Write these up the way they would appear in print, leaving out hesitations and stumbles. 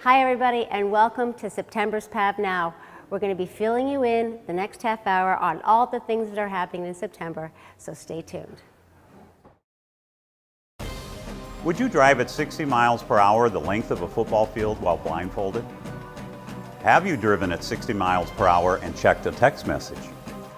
Hi everybody, and welcome to September's PavNow. We're going to be filling you in the next half hour on all the things that are happening in September, so stay tuned. Would you drive at 60 miles per hour the length of a football field while blindfolded? Have you driven at 60 miles per hour and checked a text message?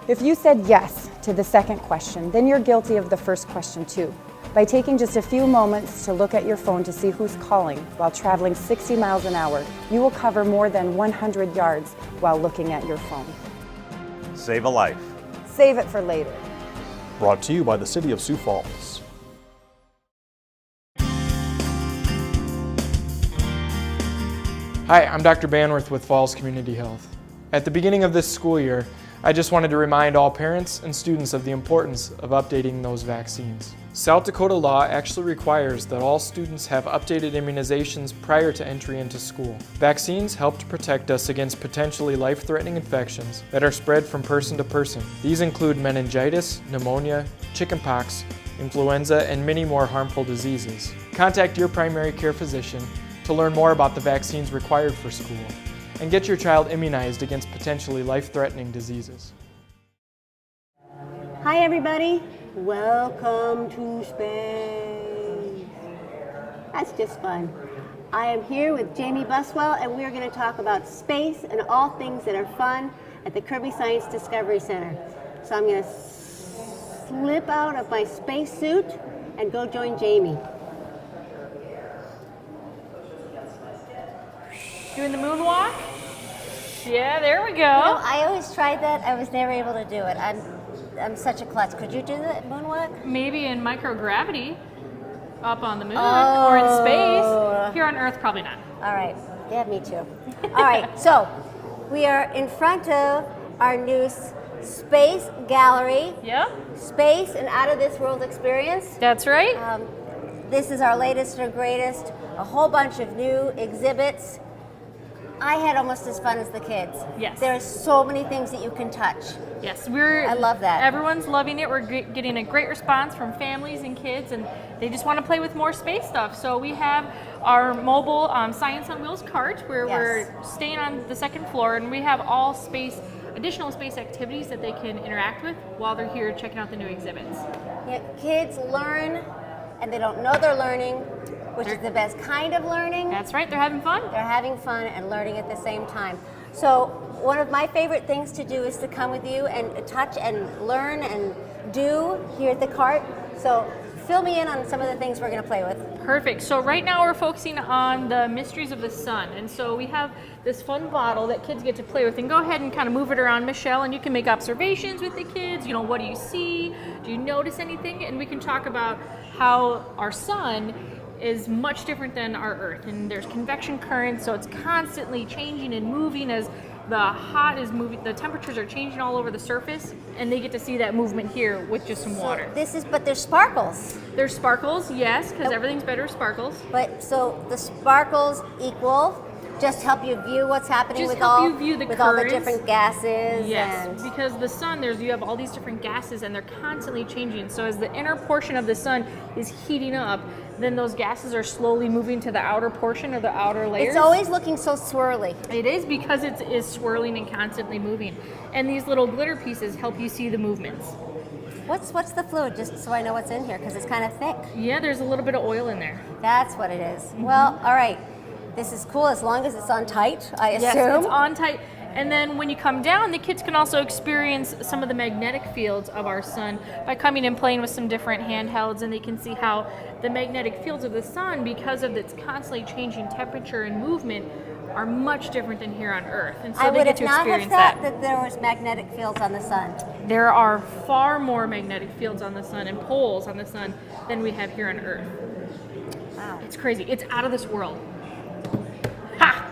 If you said yes to the second question, then you're guilty of the first question too. By taking just a few moments to look at your phone to see who's calling while traveling 60 miles an hour, you will cover more than 100 yards while looking at your phone. Save a life. Save it for later. Brought to you by the City of Sioux Falls. Hi, I'm Dr. Banworth with Falls Community Health. At the beginning of this school year, I just wanted to remind all parents and students of the importance of updating those vaccines. South Dakota law actually requires that all students have updated immunizations prior to entry into school. Vaccines help to protect us against potentially life-threatening infections that are spread from person to person. These include meningitis, pneumonia, chickenpox, influenza, and many more harmful diseases. Contact your primary care physician to learn more about the vaccines required for school, and get your child immunized against potentially life-threatening diseases. Hi everybody, welcome to space. That's just fun. I am here with Jamie Buswell, and we're going to talk about space and all things that are fun at the Kirby Science Discovery Center. So I'm going to slip out of my space suit and go join Jamie. Doing the moonwalk? Yeah, there we go. You know, I always tried that. I was never able to do it. I'm such a klutz. Could you do the moonwalk? Maybe in microgravity, up on the moon, or in space. Here on Earth, probably not. All right. Yeah, me too. All right. So we are in front of our new space gallery. Yeah. Space and out of this world experience. That's right. This is our latest or greatest. A whole bunch of new exhibits. I had almost as fun as the kids. Yes. There are so many things that you can touch. Yes, I love that. Everyone's loving it. We're getting a great response from families and kids, and they just want to play with more space stuff. So we have our mobile Science on Wheels cart where we're staying on the second floor, and we have all additional space activities that they can interact with while they're here checking out the new exhibits. Yeah, kids learn, and they don't know they're learning, which is the best kind of learning. That's right, they're having fun. They're having fun and learning at the same time. So one of my favorite things to do is to come with you and touch and learn and do here at the cart. So fill me in on some of the things we're going to play with. Perfect. So right now we're focusing on the mysteries of the sun. And so we have this fun bottle that kids get to play with. And go ahead and kind of move it around, Michelle, and you can make observations with the kids. You know, what do you see? Do you notice anything? And we can talk about how our sun is much different than our Earth, and there's convection currents, so it's constantly changing and moving as the hot is moving. The temperatures are changing all over the surface, and they get to see that movement here with just some water. But there's sparkles. There's sparkles, yes, because everything's better with sparkles. But so the sparkles equal just help you view what's happening with all the different gases. Yes, because the sun, you have all these different gases, and they're constantly changing. So as the inner portion of the sun is heating up, then those gases are slowly moving to the outer portion or the outer layers. It's always looking so swirly. It is, because it is swirling and constantly moving. And these little glitter pieces help you see the movements. What's the fluid, just so I know what's in here, because it's kind of thick. Yeah, there's a little bit of oil in there. That's what it is. Mm-hmm. Well, all right. This is cool as long as it's on tight, I assume. Yes, it's on tight. And then when you come down, the kids can also experience some of the magnetic fields of our sun by coming and playing with some different handhelds, and they can see how the magnetic fields of the sun, because of its constantly changing temperature and movement, are much different than here on Earth. And so they get to experience that. I would not have thought that there was magnetic fields on the sun. There are far more magnetic fields on the sun and poles on the sun than we have here on Earth. Wow. It's crazy. It's out of this world. Ha!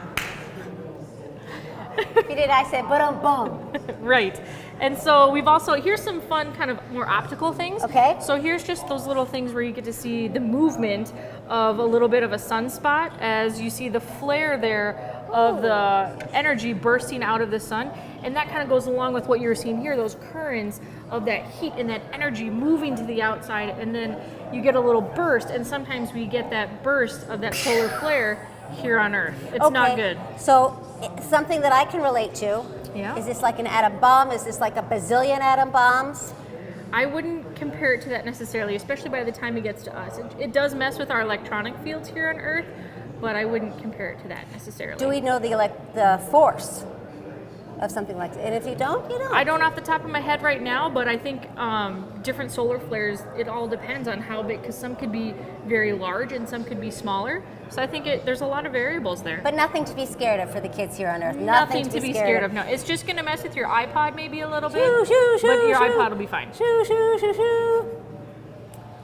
If you did, I said, boom. Right. And so we've also, here's some fun kind of more optical things. Okay. So here's just those little things where you get to see the movement of a little bit of a sunspot as you see the flare there of the energy bursting out of the sun. And that kind of goes along with what you're seeing here, those currents of that heat and that energy moving to the outside. And then you get a little burst, and sometimes we get that burst of that solar flare here on Earth. It's not good. So something that I can relate to. Yeah. Is this like an atom bomb? Is this like a bazillion atom bombs? I wouldn't compare it to that necessarily, especially by the time it gets to us. It does mess with our electronic fields here on Earth, but I wouldn't compare it to that necessarily. Do we know the force of something like that? And if you don't, you don't. I don't off the top of my head right now, but I think different solar flares, it all depends on how big, because some could be very large and some could be smaller. So I think there's a lot of variables there. But nothing to be scared of for the kids here on Earth. Nothing to be scared of. No, it's just going to mess with your iPod maybe a little bit, Shoo, shoo, shoo, but your shoo. iPod will be fine. Shoo, shoo, shoo, shoo.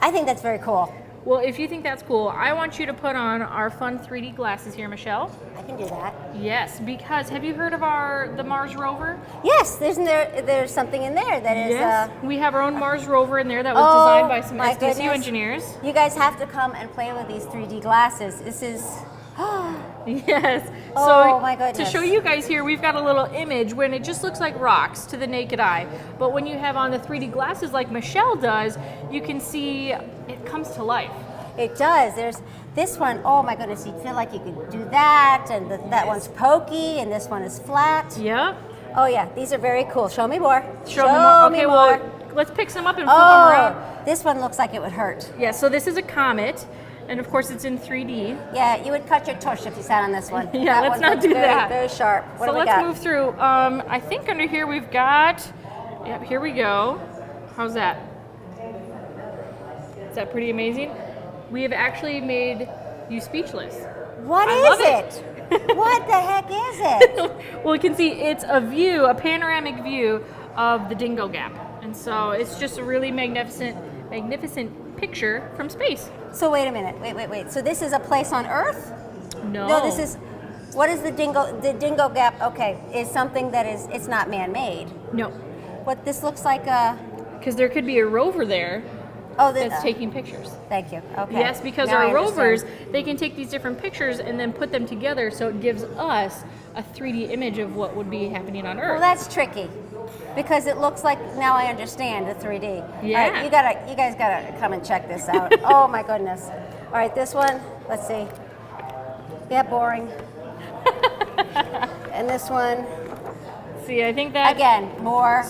I think that's very cool. Well, if you think that's cool, I want you to put on our fun 3D glasses here, Michelle. I can do that. Yes, because have you heard of the Mars rover? Yes, there's something in there that is. Yes, we have our own Mars rover in there that was designed by some my SDSU goodness. engineers. You guys have to come and play with these 3D glasses. This is. Yes. Oh, my goodness. To show you guys here, we've got a little image when it just looks like rocks to the naked eye. But when you have on the 3D glasses like Michelle does, you can see it comes to life. It does. There's this one. Oh my goodness! You feel like you could do that, and that one's pokey, and this one is flat. Yep. Oh yeah, these are very cool. Show me more. Show me more. Okay, well, let's pick some up and flip them Oh, around. this one looks like it would hurt. Yeah, so this is a comet, and of course it's in 3D. Yeah, you would cut your tush if you sat on this one. Yeah, That let's one not looks do very, that. Very sharp. What So do we let's got? move through. I think under here we've got, yep, here we go. How's that? Is that pretty amazing? We have actually made you speechless. What I is love it? What the heck is it? Well, you can see it's a view, a panoramic view of the Dingo Gap. And so it's just a really magnificent picture from space. So wait a minute. Wait. So this is a place on Earth? No. No, this is. What is the Dingo? The Dingo Gap. Okay, is something that is. It's not man-made. No. What this looks like a. Because there could be a rover there Oh, that's taking pictures. Thank you. Okay. Yes, because Now I our understand. rovers, they can take these different pictures and then put them together so it gives us a 3D image of what would be happening on Earth. Well, that's tricky, because it looks like, now I understand the 3D. Yeah. All right, you guys gotta come and check this out. Oh my goodness. All right, this one, let's see. Yeah, boring. And this one, See, I think that again, more.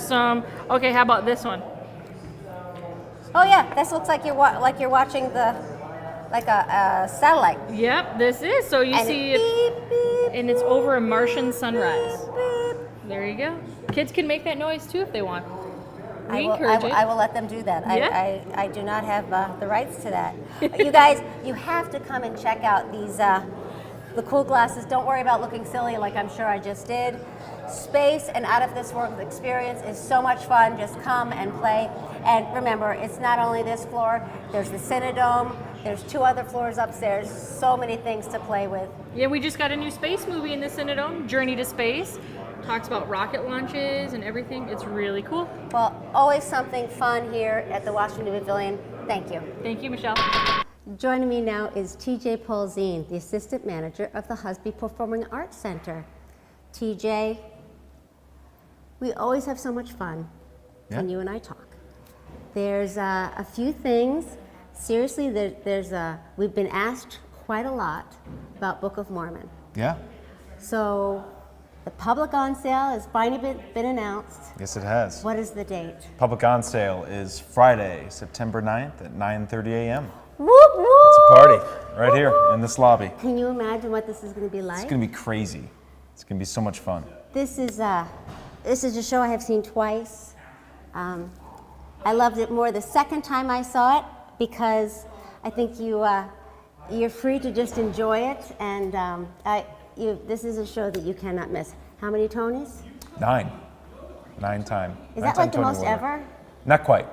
Okay, how about this one? Oh yeah, this looks like you're watching like a satellite. Yep, this is. So you And see it it, beep, beep, and it's over a Martian sunrise. beep. There you go. Kids can make that noise too if they want. We I encourage it. will let them do that. Yeah. I do not have the rights to that. You guys, you have to come and check out these the cool glasses. Don't worry about looking silly like I'm sure I just did. Space and out of this world experience is so much fun. Just come and play. And remember, it's not only this floor. There's the Cinedome. There's 2 other floors upstairs. So many things to play with. Yeah, we just got a new space movie in the Cinedome, Journey to Space. Talks about rocket launches and everything. It's really cool. Well, always something fun here at the Washington Pavilion. Thank you. Thank you, Michelle. Joining me now is TJ Polzine, the Assistant Manager of the Husby Performing Arts Center. TJ, we always have so much fun when you and I talk. There's a few things. Seriously, we've been asked quite a lot about Book of Mormon. Yeah. So the public on sale has finally been announced. Yes, it has. What is the date? Public on sale is Friday, September 9th at 9:30 a.m. Whoop, whoop. It's a party right here in this lobby. Can you imagine what this is going to be like? It's going to be crazy. It's going to be so much fun. This is a show I have seen twice. I loved it more the second time I saw it because I think you're free to just enjoy it, and this is a show that you cannot miss. How many Tonys? 9 time. Is that like the most ever? Not quite.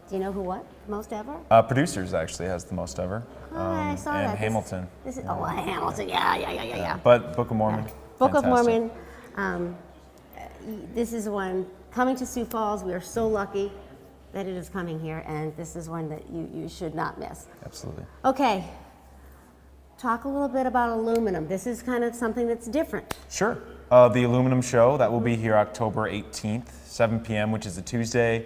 Do you know who what? Most ever? Producers actually has the most ever. I saw and that. Hamilton. This is Hamilton. Yeah. But Book of Mormon. Book of fantastic. Mormon. This is one coming to Sioux Falls. We are so lucky that it is coming here, and this is one that you should not miss. Absolutely. Okay, talk a little bit about aluminum. This is kind of something that's different. Sure. The Aluminum Show, that will be here October 18th, 7 p.m., which is a Tuesday,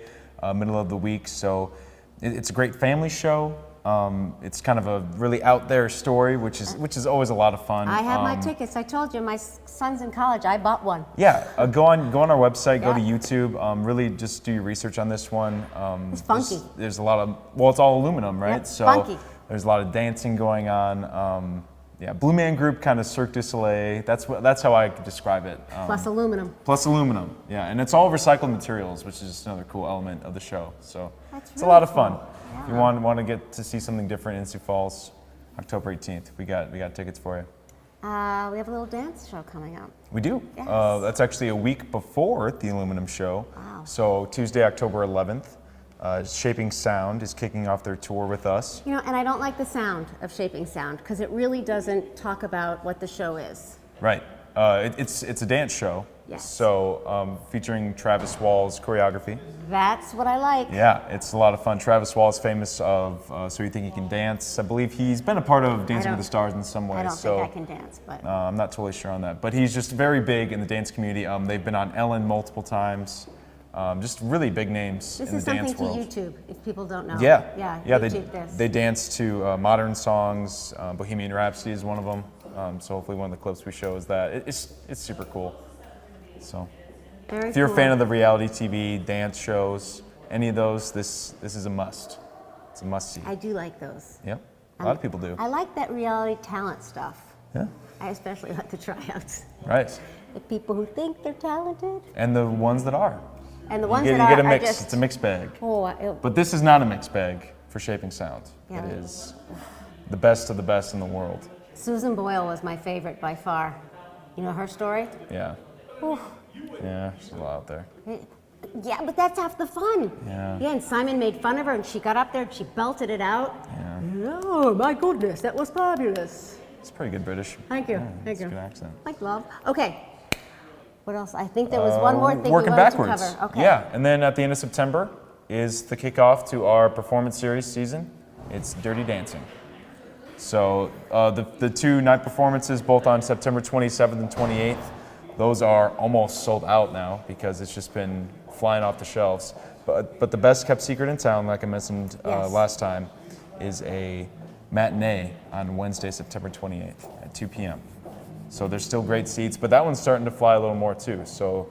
middle of the week. So it's a great family show. It's kind of a really out there story, which is always a lot of fun. I have my tickets. I told you, my son's in college. I bought one. Yeah, go on our website, go to Yeah. YouTube. Really just do your research on this one. It's funky. There's a lot of, well, it's all aluminum, right? Yep, So funky. there's a lot of dancing going on. Yeah, Blue Man Group, kind of Cirque du Soleil. That's how I could describe it. Plus aluminum. Plus aluminum, yeah, and it's all recycled materials, which is just another cool element of the show. So That's it's a really lot of fun. cool. If you want to get to see something different in Sioux Falls, October 18th, we got tickets for you. We have a little dance show coming up. We do. Yes. That's actually a week before the aluminum show. Wow. So Tuesday, October 11th, Shaping Sound is kicking off their tour with us. You know, and I don't like the sound of Shaping Sound because it really doesn't talk about what the show is. Right. It's a dance show. Yes. So featuring Travis Wall's choreography. That's what I like. Yeah, it's a lot of fun. Travis Wall is famous of So You Think You Can Dance. I believe he's been a part of Dancing with the Stars in some way. I don't so, think I can dance, but I'm not totally sure on that. But he's just very big in the dance community. They've been on Ellen multiple times. Just really big names this in is the dance something world. to YouTube if people don't know. Yeah, Yeah, YouTube this. they dance to modern songs. Bohemian Rhapsody is one of them. So hopefully one of the clips we show is that. It's super cool. So Very if you're cool. a fan of the reality TV, dance shows, any of those, this is a must. It's a must see. I do like those. Yep, a lot of people do. I like that reality talent stuff. Yeah, I especially like the tryouts. right. The people who think they're talented And the ones that are. and the ones you that get are a mix. just. It's a mixed bag. Oh, But this is not a mixed bag for Shaping Sound. Yeah. It is the best of the best in the world. Susan Boyle was my favorite by far. You know her story? Yeah. Ooh. Yeah, she's a lot out there. Yeah, but that's half the fun. Yeah. Yeah, and Simon made fun of her, and she got up there and she belted it out. Yeah. Oh my goodness, that was fabulous. It's pretty good British. Thank you. Yeah, Thank it's you. a good accent. Like love. Okay. What else? I think there was one more thing Working we wanted backwards. to cover. Okay. Yeah, and then at the end of September is the kickoff to our performance series season. It's Dirty Dancing. So the two night performances, both on September 27th and 28th, those are almost sold out now because it's just been flying off the shelves. But the best kept secret in town, like I mentioned Yes. last time, is a matinee on Wednesday, September 28th at 2 p.m. So there's still great seats, but that one's starting to fly a little more too. So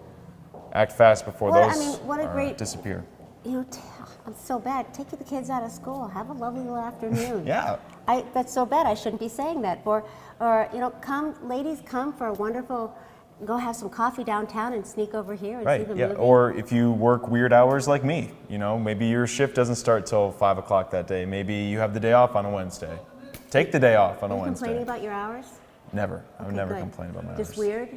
act fast before What- I those mean, what a great- disappear. You know, I'm so bad. Take the kids out of school. Have a lovely little afternoon. Yeah. That's so bad. I shouldn't be saying that. Or you know, ladies, come for a wonderful. Go have some coffee downtown and sneak over here and see Right, the yeah. movie. Or if you work weird hours like me, you know, maybe your shift doesn't start till 5 o'clock that day. Maybe you have the day off on a Wednesday. Take the day off on a Are you Wednesday. complaining about your hours? Never. I would Okay, never good. complain about my Just hours. weird?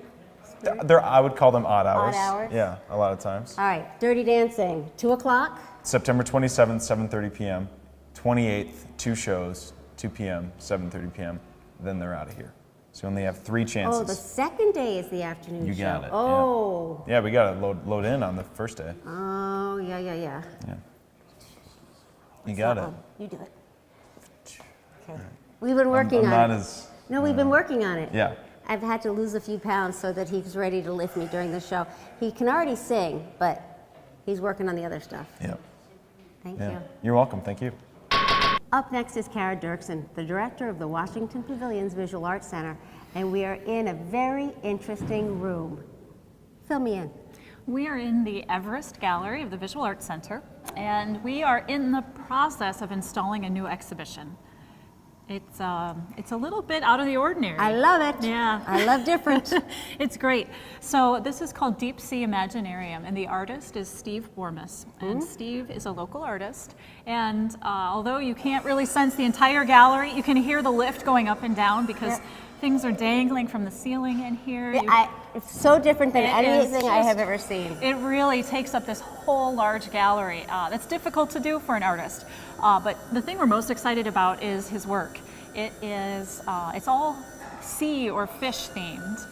I would call them odd hours. hours? Yeah, a lot of times. All right, Dirty Dancing, 2 o'clock. September 27th, 7:30 p.m. 28th, 2 shows, 2 p.m., 7:30 p.m. Then they're out of here. So you only have 3 chances. Oh, the second day is the afternoon You show. got it, yeah. Oh. Yeah, we got to load in on the first day. Oh, yeah. Yeah. You got it. You do it. Okay. We've been working I'm on not it. as. No, we've been working on it. Yeah. I've had to lose a few pounds so that he's ready to lift me during the show. He can already sing, but he's working on the other stuff. Yeah. Thank Yeah. you. You're welcome. Thank you. Up next is Kara Dirksen, the director of the Washington Pavilion's Visual Arts Center, and we are in a very interesting room. Fill me in. We are in the Everest Gallery of the Visual Arts Center, and we are in the process of installing a new exhibition. It's a little bit out of the ordinary. I love it. Yeah. I love different. It's great. So this is called Deep Sea Imaginarium, and the artist is Steve Bormus. And Steve is a local artist. And although you can't really sense the entire gallery, you can hear the lift going up and down because things are dangling from the ceiling in here. It's so different than It is anything I just- have ever seen. It really takes up this whole large gallery. That's difficult to do for an artist. But the thing we're most excited about is his work. It's all sea or fish themed.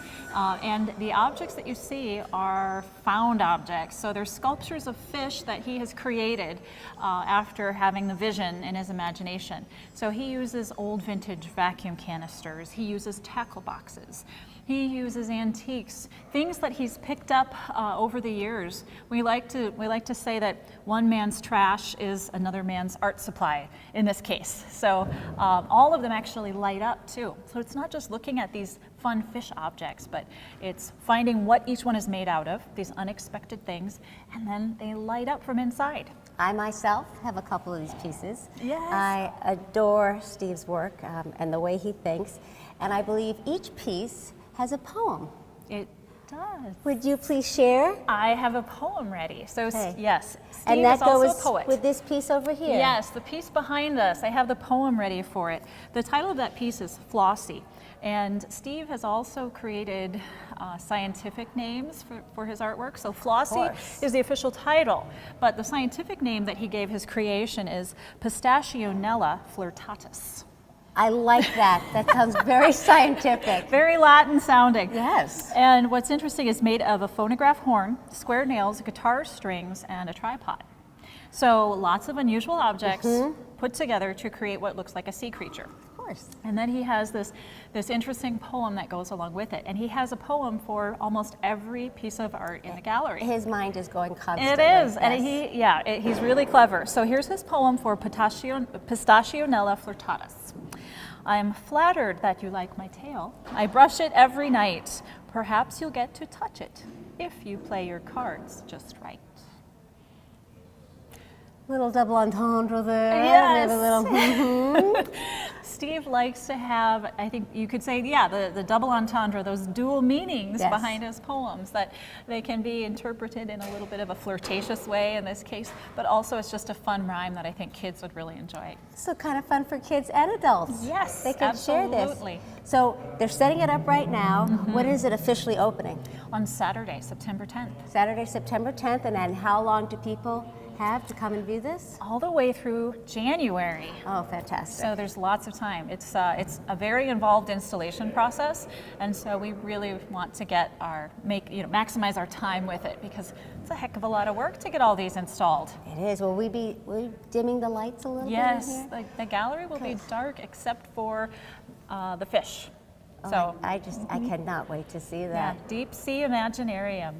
And the objects that you see are found objects. So they're sculptures of fish that he has created after having the vision in his imagination. So he uses old vintage vacuum canisters. He uses tackle boxes. He uses antiques, things that he's picked up over the years. We like to say that one man's trash is another man's art supply in this case. So all of them actually light up too. So it's not just looking at these fun fish objects, but it's finding what each one is made out of, these unexpected things, and then they light up from inside. I myself have a couple of these pieces. Yes. I adore Steve's work and the way he thinks, and I believe each piece has a poem. It does. Would you please share? I have a poem ready. So Okay. yes, Steve And that is also goes a poet. with this piece over here. Yes, the piece behind us, I have the poem ready for it. The title of that piece is Flossie. And Steve has also created scientific names for his artwork. So Flossie is the official title, but the scientific name that he gave his creation is Pistachionella flirtatus. I like that. That sounds very scientific. Very Latin sounding. Yes. And what's interesting is made of a phonograph horn, square nails, guitar strings, and a tripod. So lots of unusual objects put together to create what looks like a sea creature. Of course. And then he has this interesting poem that goes along with it. And he has a poem for almost every piece of art in the gallery. His mind is going constantly. It is, yes. and he's really clever. So here's his poem for Pistachionella flirtatus. I am flattered that you like my tail. I brush it every night. Perhaps you'll get to touch it if you play your cards just right. Little double entendre there. Yes. Maybe a little, Steve likes to have, I think you could say, the double entendre, those dual meanings Yes. behind his poems, that they can be interpreted in a little bit of a flirtatious way in this case, but also it's just a fun rhyme that I think kids would really enjoy. So kind of fun for kids and adults. Yes, They can share absolutely. this. So they're setting it up right now. When is it officially opening? On Saturday, September 10th. Saturday, September 10th. And then how long do people have to come and view this? All the way through January. Oh, fantastic. So there's lots of time. It's a very involved installation process, and so we really want to get maximize our time with it, because it's a heck of a lot of work to get all these installed. It is. Will we dimming the lights a little Yes, bit in here? the gallery will be dark except for the fish. Oh, So I cannot wait to see yeah, that. deep sea imaginarium.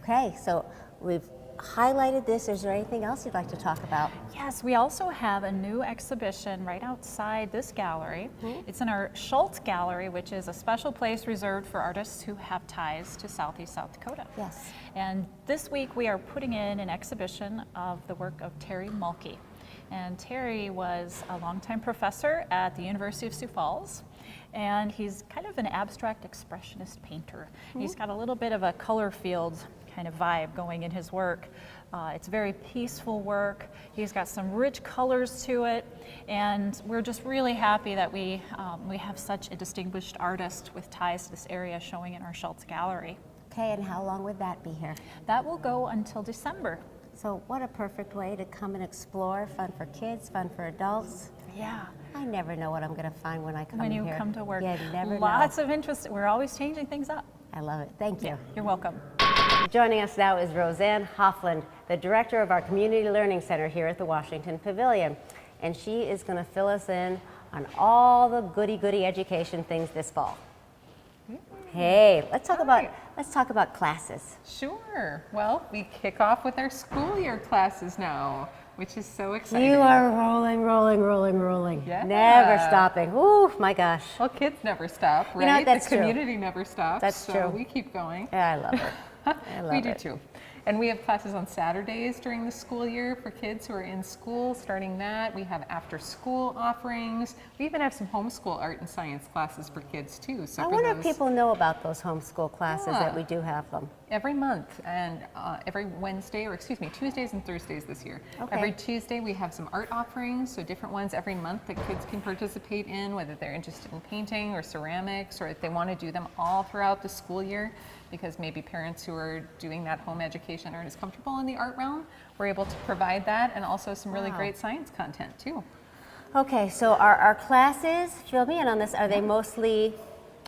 Okay, so we've highlighted this. Is there anything else you'd like to talk about? Yes, we also have a new exhibition right outside this gallery. It's in our Schultz Gallery, which is a special place reserved for artists who have ties to Southeast South Dakota. Yes. And this week we are putting in an exhibition of the work of Terry Mulkey. And Terry was a longtime professor at the University of Sioux Falls, and he's kind of an abstract expressionist painter. He's got a little bit of a color field kind of vibe going in his work. It's very peaceful work. He's got some rich colors to it, and we're just really happy that we have such a distinguished artist with ties to this area showing in our Schultz Gallery. Okay, and how long would that be here? That will go until December. So what a perfect way to come and explore. Fun for kids, fun for adults. Yeah. I never know what I'm going to find when I come When you here. come to work. Yeah, you never Lots know. of interest. We're always changing things up. I love it. Thank you. You're welcome. Joining us now is Roseanne Hoffland, the director of our Community Learning Center here at the Washington Pavilion. And she is going to fill us in on all the goody education things this fall. Hey, let's talk about classes. Sure. Well, we kick off with our school year classes now, which is so exciting. You are rolling. Yeah. Never stopping. Ooh, my gosh. Well, kids never stop, right? You know, that's the true. community never stops. That's so true. we keep going. Yeah, I love it. I love We do it. too. And we have classes on Saturdays during the school year for kids who are in school. Starting that, we have after school offerings. We even have some homeschool art and science classes for kids too. So I for wonder if those- people know about those homeschool classes Yeah. that we do have them. Every month, and every Wednesday, or excuse me, Tuesdays and Thursdays this year. Okay. Every Tuesday we have some art offerings, so different ones every month that kids can participate in, whether they're interested in painting or ceramics, or if they want to do them all throughout the school year, because maybe parents who are doing that home education aren't as comfortable in the art realm. We're able to provide that, and also some really great science content too. Okay, so our classes, fill me in on this, are they mostly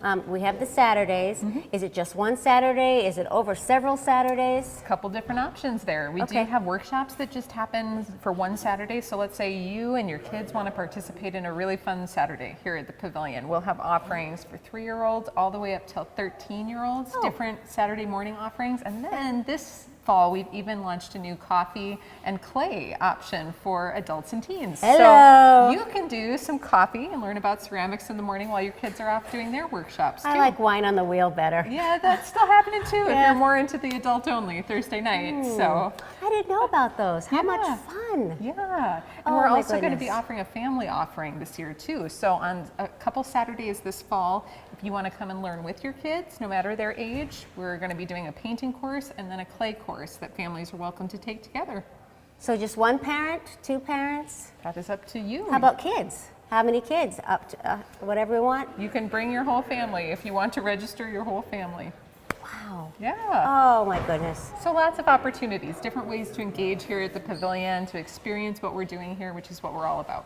We have the Saturdays. Is it just one Saturday? Is it over several Saturdays? A couple different options there. We Okay. do have workshops that just happen for one Saturday. So let's say you and your kids want to participate in a really fun Saturday here at the Pavilion. We'll have offerings for 3-year-olds all the way up till 13-year-olds, different Saturday morning offerings. And then this fall, we've even launched a new coffee and clay option for adults and teens. Hello. So you can do some coffee and learn about ceramics in the morning while your kids are off doing their workshops too. I like wine on the wheel better. Yeah, that's still happening too if you're more into the adult only Thursday night. So I didn't know about those. How much Yeah. fun. yeah, and Oh, we're my also going to be goodness. offering a family offering this year too. So on a couple Saturdays this fall, if you want to come and learn with your kids, no matter their age, we're going to be doing a painting course and then a clay course that families are welcome to take together. So just one parent, 2 parents? That is up to you. How about kids? How many kids? Up to whatever we want? You can bring your whole family if you want to register your whole family. Wow. Yeah. Oh my goodness. So lots of opportunities, different ways to engage here at the Pavilion, to experience what we're doing here, which is what we're all about.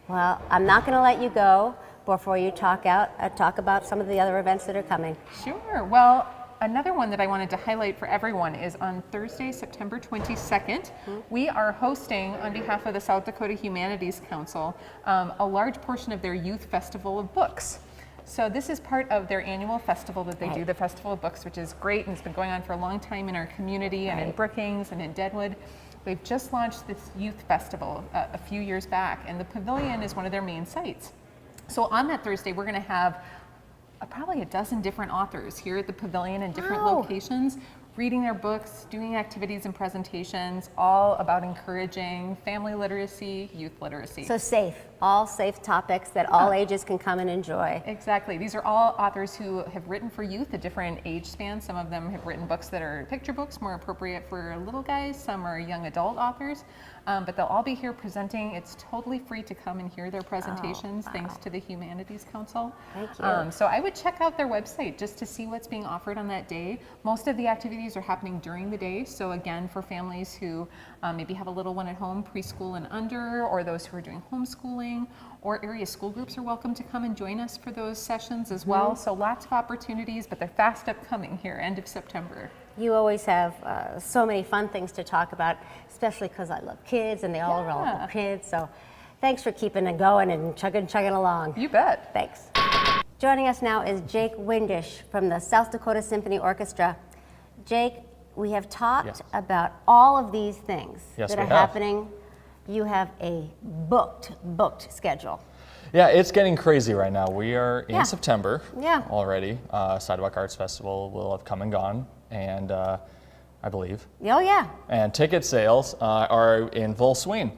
Well, I'm not going to let you go before you talk about some of the other events that are coming. Sure. Well, another one that I wanted to highlight for everyone is on Thursday, September 22nd, we are hosting, on behalf of the South Dakota Humanities Council, a large portion of their Youth Festival of Books. So this is part of their annual festival that they do, the Festival of Books, which is great and it's been going on for a long time in our community and in Brookings and in Deadwood. They've just launched this youth festival a few years back, and the Pavilion is one of their main sites. So on that Thursday, we're going to have probably a dozen different authors here at the Pavilion in different locations, reading their books, doing activities and presentations, all about encouraging family literacy, youth literacy. So safe, all safe topics that all ages can come and enjoy. Exactly. These are all authors who have written for youth at different age spans. Some of them have written books that are picture books, more appropriate for little guys. Some are young adult authors. But they'll all be here presenting. It's totally free to come and hear their presentations, thanks to the Humanities Council. Thank you. So I would check out their website just to see what's being offered on that day. Most of the activities are happening during the day. So again, for families who maybe have a little one at home, preschool and under, or those who are doing homeschooling, or area school groups are welcome to come and join us for those sessions as well. So lots of opportunities, but they're fast upcoming here, end of September. You always have so many fun things to talk about, especially because I love kids and they all are all kids. So thanks for keeping it going and chugging along. You bet. Thanks. Joining us now is Jake Windish from the South Dakota Symphony Orchestra. Jake, we have talked about all of these things that are happening. You have a booked schedule. Yeah, it's getting crazy right now. We are in September Yeah. already. Sidewalk Arts Festival will have come and gone, and I believe. Oh, yeah. And ticket sales are in full swing.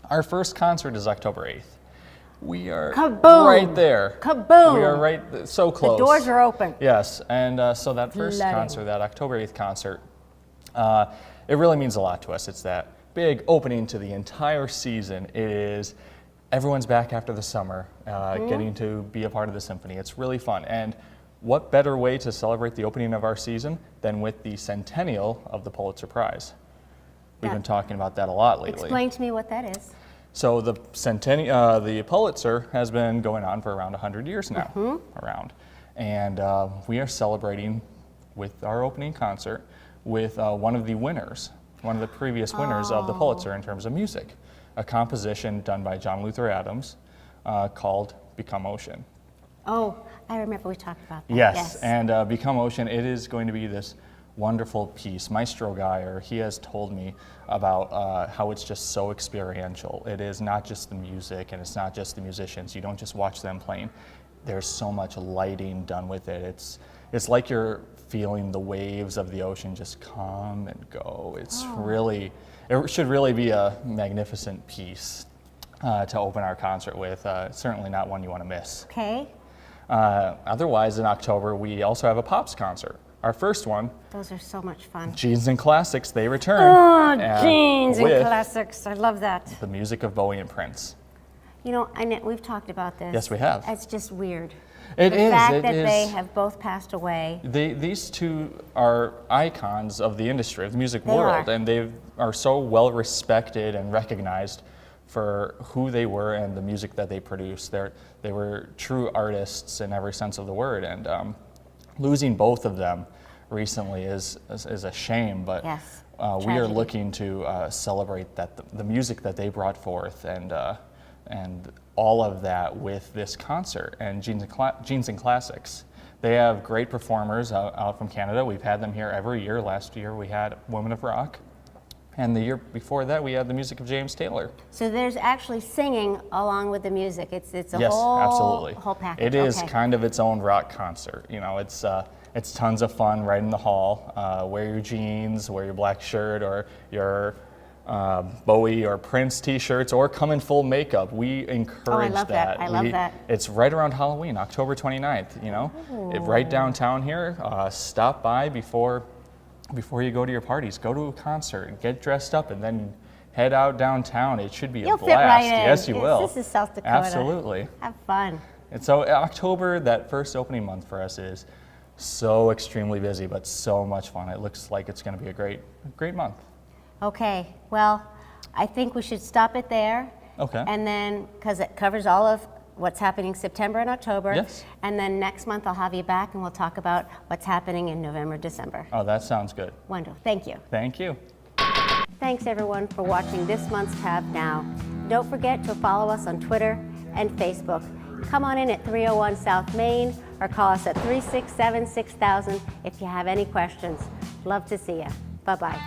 Our first concert is October 8th. We are Kaboom. right there. Kaboom. We are right, so close. The doors are open. Yes, and so that first Flooding. concert, that October 8th concert, it really means a lot to us. It's that big opening to the entire season. It is, everyone's back after the summer, getting to be a part of the symphony. It's really fun. And what better way to celebrate the opening of our season than with the centennial of the Pulitzer Prize? We've been talking about that a lot lately. Explain to me what that is. So the the Pulitzer has been going on for around 100 years now, around. And we are celebrating with our opening concert with one of the winners, one of the previous winners of the Pulitzer in terms of music, a composition done by John Luther Adams called Become Ocean. Oh, I remember we talked about that. Yes, and Become Ocean, it is going to be this wonderful piece. Maestro Geyer, he has told me about how it's just so experiential. It is not just the music and it's not just the musicians. You don't just watch them playing. There's so much lighting done with it. It's like you're feeling the waves of the ocean just come and go. It's really, it should really be a magnificent piece to open our concert with. Certainly not one you want to miss. Okay. Otherwise, in October, we also have a Pops concert. Our first one, Those are so much fun. Jeans and Classics, they return. Oh, jeans and with classics. I love that. the music of Bowie and Prince. You know, we've talked about this. Yes, we have. It's just weird. It the is, fact it that is. they have both passed away. These two are icons of the industry, of the music They world, are. and they are so well respected and recognized for who they were and the music that they produced. They were true artists in every sense of the word, and losing both of them recently is a shame, but Yes. we are Tragedy. looking to celebrate the music that they brought forth and all of that with this concert and Jeans and Classics. They have great performers out from Canada. We've had them here every year. Last year we had Women of Rock, and the year before that we had the music of James Taylor. So there's actually singing along with the music. It's a Yes, whole absolutely. whole package. It is Okay. kind of its own rock concert. You know, it's tons of fun right in the hall. Wear your jeans, wear your black shirt, or your Bowie or Prince t-shirts, or come in full makeup. We encourage love that. I love that. It's right around Halloween, October 29th, you know? Right downtown here. Stop by before you go to your parties. Go to a concert, get dressed up, and then head out downtown. It should be You'll a fit blast. right in. Yes, you Yes, will. this is South Dakota. Absolutely. Have fun. And so October, that first opening month for us, is so extremely busy, but so much fun. It looks like it's going to be a great month. Okay, well, I think we should stop it there. Okay. And then, because it covers all of what's happening September and October. Yes. And then next month I'll have you back and we'll talk about what's happening in November, December. Oh, that sounds good. Wonderful. Thank you. Thank you. Thanks everyone for watching this month's PavNow. Don't forget to follow us on Twitter and Facebook. Come on in at 301 South Main or call us at 367-6000 if you have any questions. Love to see you. Bye-bye.